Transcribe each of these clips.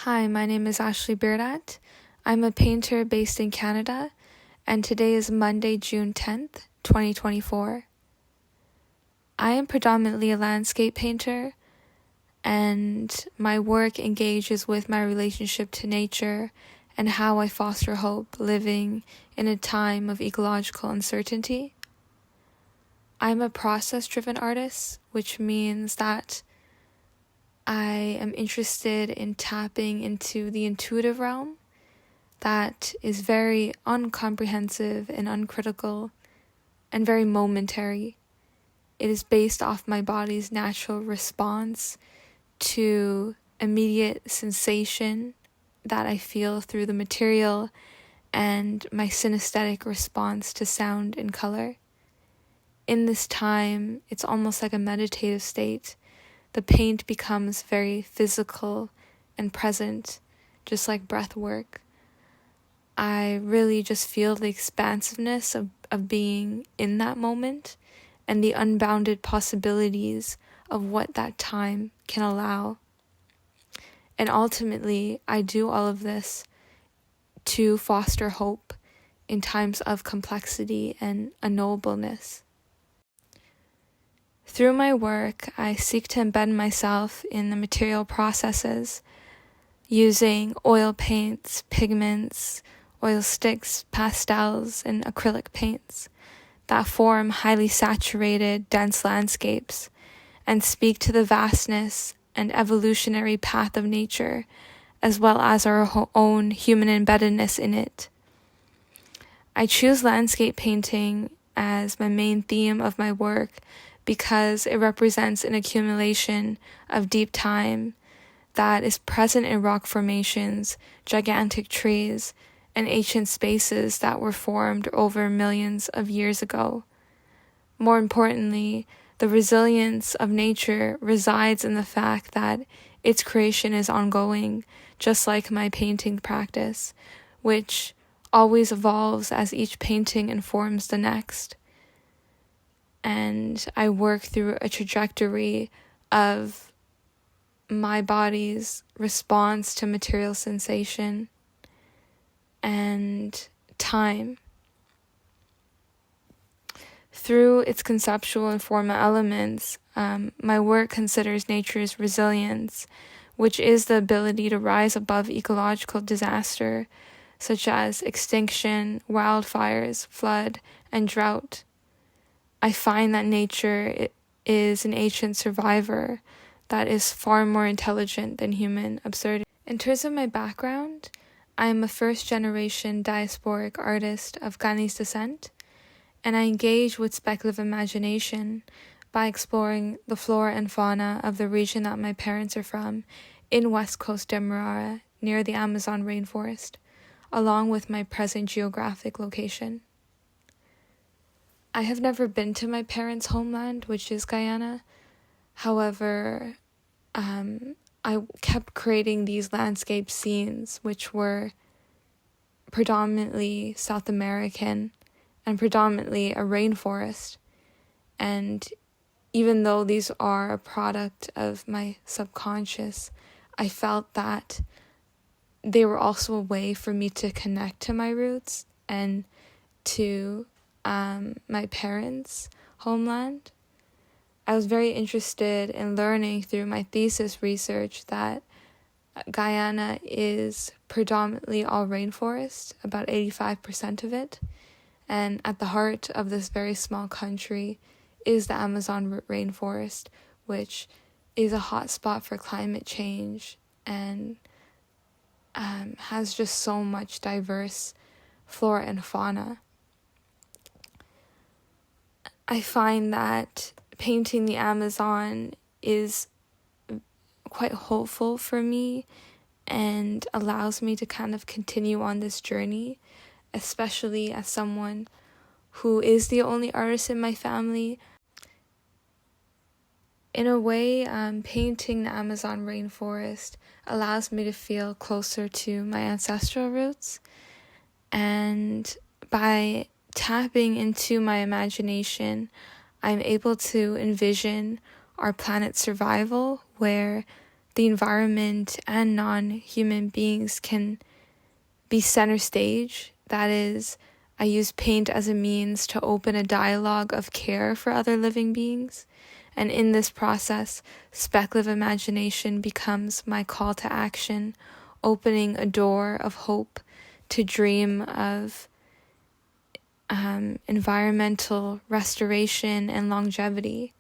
Hi, my name is Ashley Beerdat. I'm a painter based in Canada, and today is Monday, June 10th, 2024. I am predominantly a landscape painter, and my work engages with my relationship to nature and how I foster hope living in a time of ecological uncertainty. I'm a process-driven artist, which means that I am interested in tapping into the intuitive realm that is very uncomprehensive and uncritical and very momentary. It is based off my body's natural response to immediate sensation that I feel through the material and my synesthetic response to sound and color. In this time, it's almost like a meditative state. The paint becomes very physical and present, just like breath work. I really just feel the expansiveness of being in that moment and the unbounded possibilities of what that time can allow. And ultimately, I do all of this to foster hope in times of complexity and unknowableness. Through my work, I seek to embed myself in the material processes using oil paints, pigments, oil sticks, pastels, and acrylic paints that form highly saturated, dense landscapes and speak to the vastness and evolutionary path of nature, as well as our own human embeddedness in it. I choose landscape painting as my main theme of my work because it represents an accumulation of deep time that is present in rock formations, gigantic trees, and ancient spaces that were formed over millions of years ago. More importantly, the resilience of nature resides in the fact that its creation is ongoing, just like my painting practice, which always evolves as each painting informs the next. And I work through a trajectory of my body's response to material sensation and time. Through its conceptual and formal elements, my work considers nature's resilience, which is the ability to rise above ecological disaster, such as extinction, wildfires, flood, and drought. I find that nature is an ancient survivor that is far more intelligent than human absurdity. In terms of my background, I am a first-generation diasporic artist of Ghanese descent, and I engage with speculative imagination by exploring the flora and fauna of the region that my parents are from in West Coast Demerara, near the Amazon rainforest, along with my present geographic location. I have never been to my parents' homeland, which is Guyana. However, I kept creating these landscape scenes, which were predominantly South American and predominantly a rainforest. And even though these are a product of my subconscious, I felt that they were also a way for me to connect to my roots and to my parents' homeland. I was very interested in learning through my thesis research that Guyana is predominantly all rainforest, about 85% of it, and at the heart of this very small country is the Amazon rainforest, which is a hotspot for climate change and has just so much diverse flora and fauna. I find that painting the Amazon is quite hopeful for me and allows me to kind of continue on this journey, especially as someone who is the only artist in my family. In a way, painting the Amazon rainforest allows me to feel closer to my ancestral roots, and by tapping into my imagination, I'm able to envision our planet's survival, where the environment and non-human beings can be center stage. That is, I use paint as a means to open a dialogue of care for other living beings. And in this process, speculative imagination becomes my call to action, opening a door of hope to dream of environmental restoration and longevity.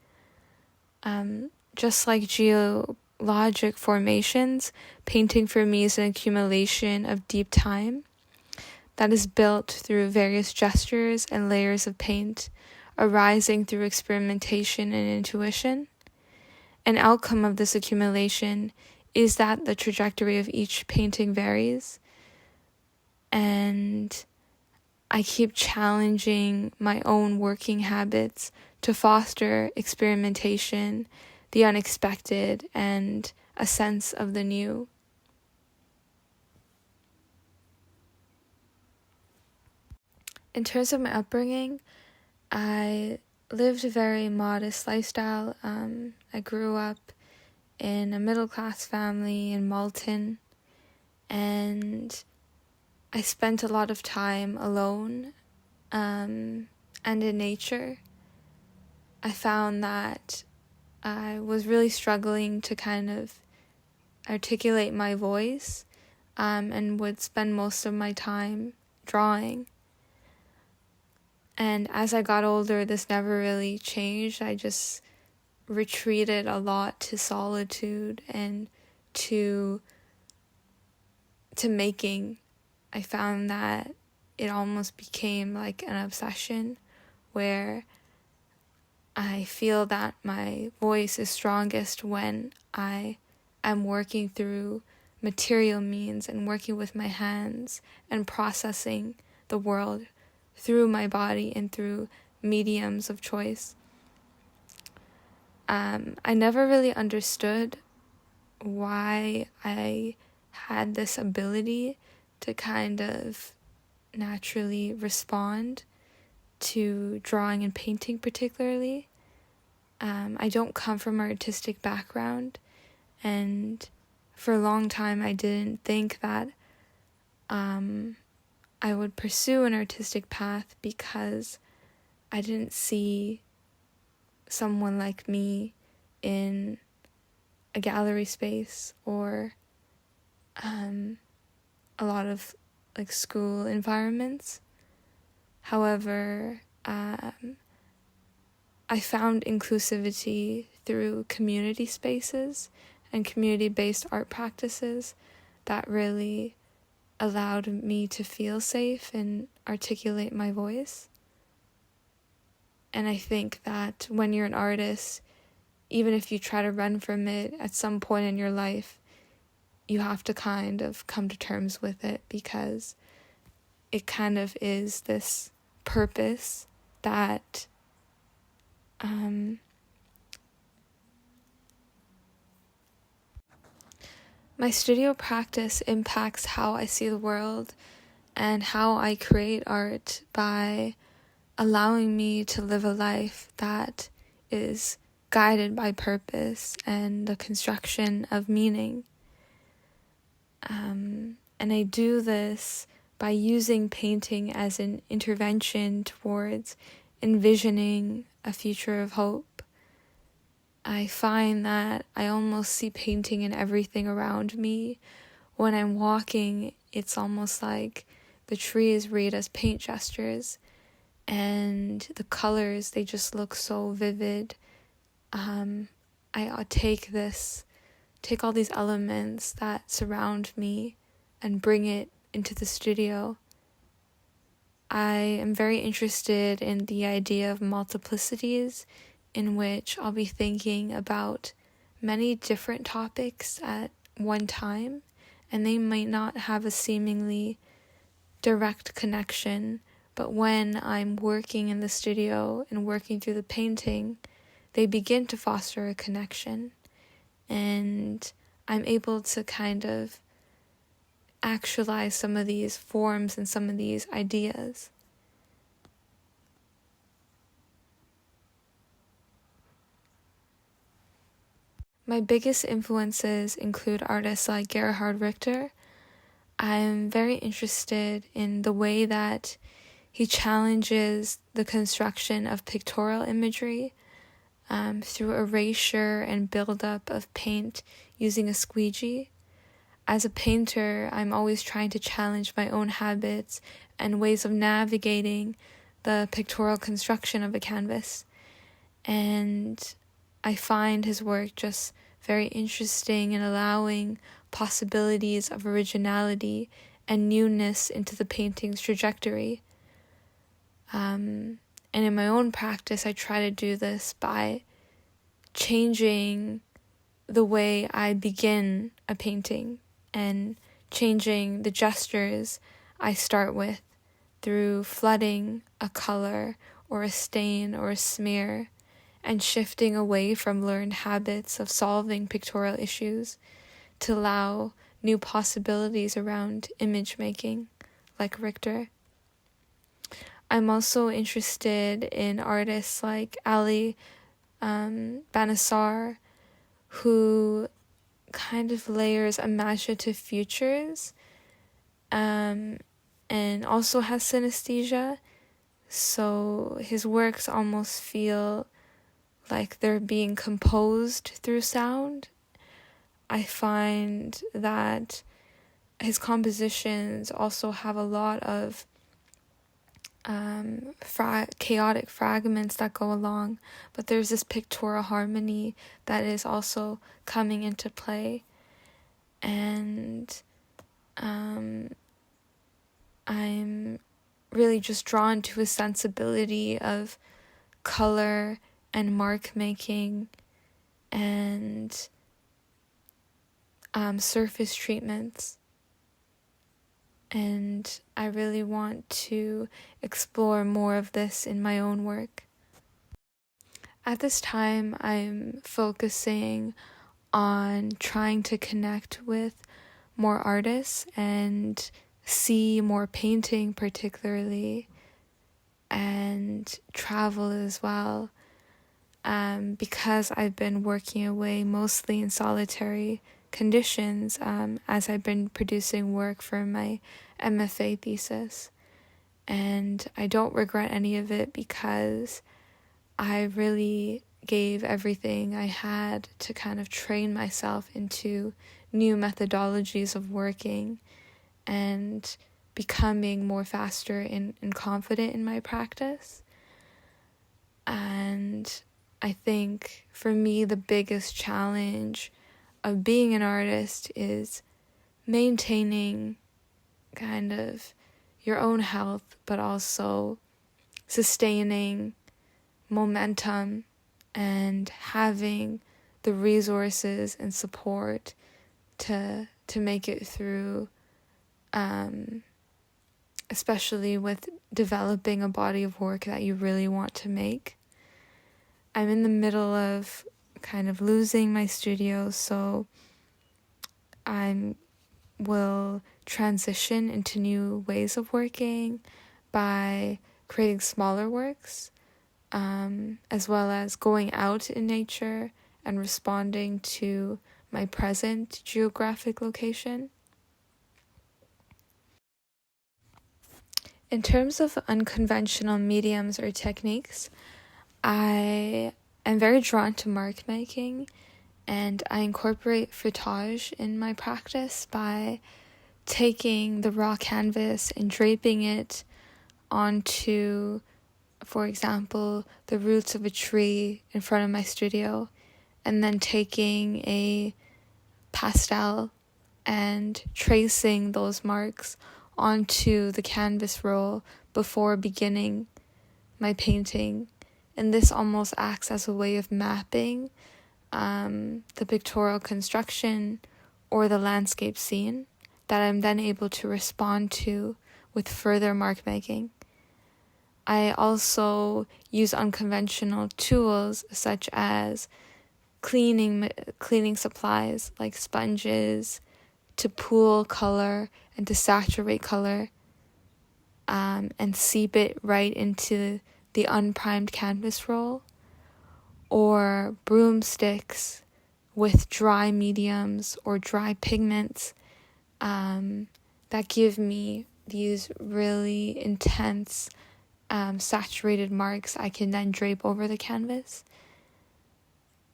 Just like geologic formations, painting for me is an accumulation of deep time that is built through various gestures and layers of paint, arising through experimentation and intuition. An outcome of this accumulation is that the trajectory of each painting varies, and I keep challenging my own working habits to foster experimentation, the unexpected, and a sense of the new. In terms of my upbringing, I lived a very modest lifestyle. I grew up in a middle-class family in Malton, and I spent a lot of time alone and in nature. I found that I was really struggling to kind of articulate my voice and would spend most of my time drawing. And as I got older, this never really changed. I just retreated a lot to solitude and to making. I found that it almost became like an obsession where I feel that my voice is strongest when I am working through material means and working with my hands and processing the world through my body and through mediums of choice. I never really understood why I had this ability to kind of naturally respond to drawing and painting particularly. I don't come from an artistic background, and for a long time I didn't think that I would pursue an artistic path because I didn't see someone like me in a gallery space or a lot of like school environments. However, I found inclusivity through community spaces and community-based art practices that really allowed me to feel safe and articulate my voice. And I think that when you're an artist, even if you try to run from it at some point in your life, you have to kind of come to terms with it, because it kind of is this purpose that my studio practice impacts how I see the world and how I create art by allowing me to live a life that is guided by purpose and the construction of meaning. And I do this by using painting as an intervention towards envisioning a future of hope. I find that I almost see painting in everything around me. When I'm walking, it's almost like the trees read as paint gestures, and the colors, they just look so vivid. I take all these elements that surround me and bring it into the studio. I am very interested in the idea of multiplicities, in which I'll be thinking about many different topics at one time, and they might not have a seemingly direct connection, but when I'm working in the studio and working through the painting, they begin to foster a connection, and I'm able to kind of actualize some of these forms and some of these ideas. My biggest influences include artists like Gerhard Richter. I'm very interested in the way that he challenges the construction of pictorial imagery through erasure and buildup of paint using a squeegee. As a painter, I'm always trying to challenge my own habits and ways of navigating the pictorial construction of a canvas. And I find his work just very interesting in allowing possibilities of originality and newness into the painting's trajectory. And in my own practice, I try to do this by changing the way I begin a painting and changing the gestures I start with through flooding a color or a stain or a smear, and shifting away from learned habits of solving pictorial issues to allow new possibilities around image making, like Richter. I'm also interested in artists like Ali Banasar, who kind of layers imaginative futures and also has synesthesia. So his works almost feel like they're being composed through sound. I find that his compositions also have a lot of chaotic fragments that go along, but there's this pictorial harmony that is also coming into play. And I'm really just drawn to his sensibility of color and mark making and surface treatments. And I really want to explore more of this in my own work. At this time, I'm focusing on trying to connect with more artists and see more painting particularly, and travel as well. Because I've been working away mostly in solitary conditions as I've been producing work for my MFA thesis. And I don't regret any of it because I really gave everything I had to kind of train myself into new methodologies of working and becoming more faster and confident in my practice. And I think for me, the biggest challenge of being an artist is maintaining kind of your own health, but also sustaining momentum and having the resources and support to make it through, especially with developing a body of work that you really want to make. I'm in the middle of kind of losing my studio, so I will transition into new ways of working by creating smaller works, as well as going out in nature and responding to my present geographic location. In terms of unconventional mediums or techniques, I am very drawn to mark making, and I incorporate foutage in my practice by taking the raw canvas and draping it onto, for example, the roots of a tree in front of my studio, and then taking a pastel and tracing those marks onto the canvas roll before beginning my painting. And this almost acts as a way of mapping the pictorial construction or the landscape scene that I'm then able to respond to with further mark making. I also use unconventional tools such as cleaning supplies like sponges to pool color and to saturate color, and seep it right into the unprimed canvas roll, or broomsticks with dry mediums or dry pigments that give me these really intense saturated marks I can then drape over the canvas.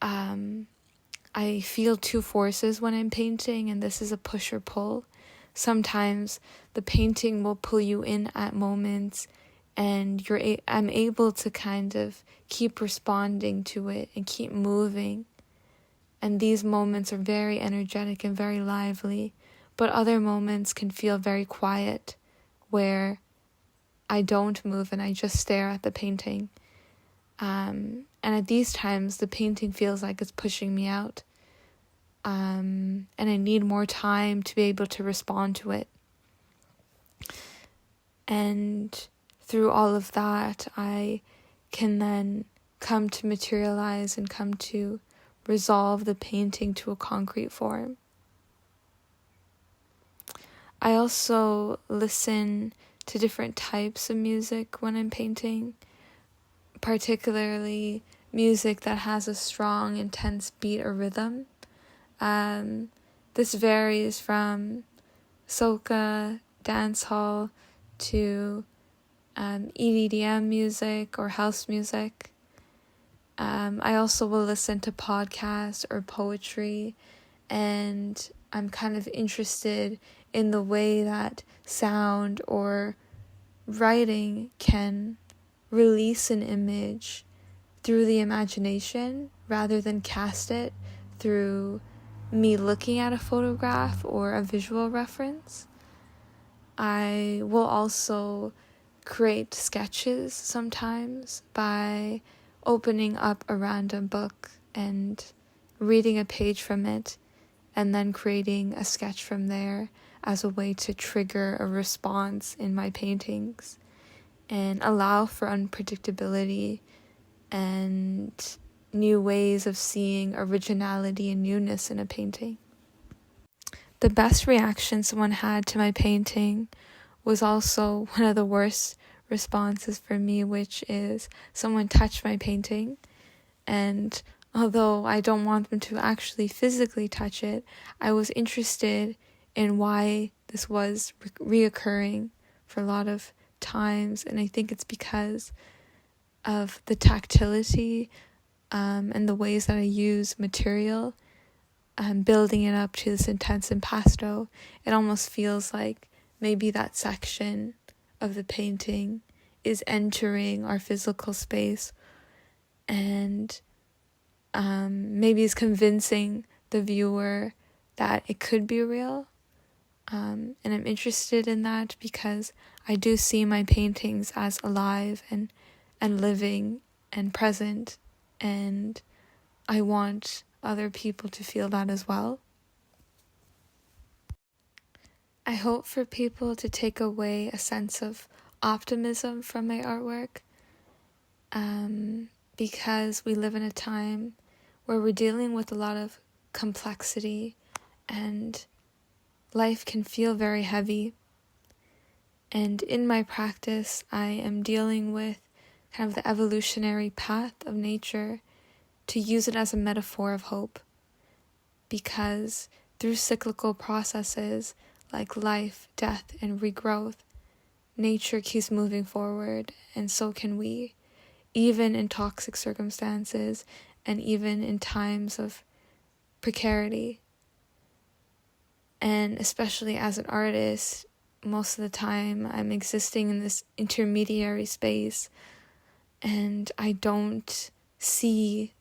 I feel two forces when I'm painting, and this is a push or pull. Sometimes the painting will pull you in at moments, and I'm able to kind of keep responding to it and keep moving. And these moments are very energetic and very lively, but other moments can feel very quiet, where I don't move and I just stare at the painting. And at these times, the painting feels like it's pushing me out. And I need more time to be able to respond to it. And through all of that, I can then come to materialize and come to resolve the painting to a concrete form. I also listen to different types of music when I'm painting, particularly music that has a strong, intense beat or rhythm. This varies from soca, dancehall, to EDM music or house music. I also will listen to podcasts or poetry, and I'm kind of interested in the way that sound or writing can release an image through the imagination rather than cast it through me looking at a photograph or a visual reference. I will also create sketches sometimes by opening up a random book and reading a page from it, and then creating a sketch from there as a way to trigger a response in my paintings and allow for unpredictability and new ways of seeing originality and newness in a painting. The best reaction someone had to my painting was also one of the worst responses for me, which is someone touched my painting, and although I don't want them to actually physically touch it, I was interested in why this was reoccurring for a lot of times, and I think it's because of the tactility and the ways that I use material, building it up to this intense impasto. It almost feels like maybe that section of the painting is entering our physical space, and maybe is convincing the viewer that it could be real. And I'm interested in that because I do see my paintings as alive and living and present, and I want other people to feel that as well. I hope for people to take away a sense of optimism from my artwork, because we live in a time where we're dealing with a lot of complexity and life can feel very heavy. And in my practice, I am dealing with kind of the evolutionary path of nature to use it as a metaphor of hope, because through cyclical processes like life, death, and regrowth, nature keeps moving forward, and so can we, even in toxic circumstances and even in times of precarity. And especially as an artist, most of the time I'm existing in this intermediary space, and I don't see,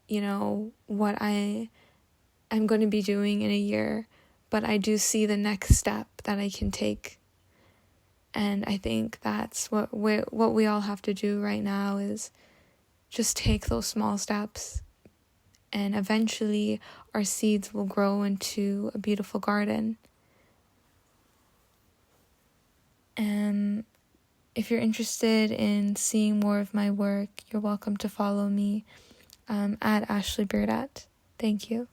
what I'm going to be doing in a year, but I do see the next step that I can take. And I think that's what we all have to do right now, is just take those small steps, and eventually our seeds will grow into a beautiful garden. And if you're interested in seeing more of my work, you're welcome to follow me at Beerdat. Thank you.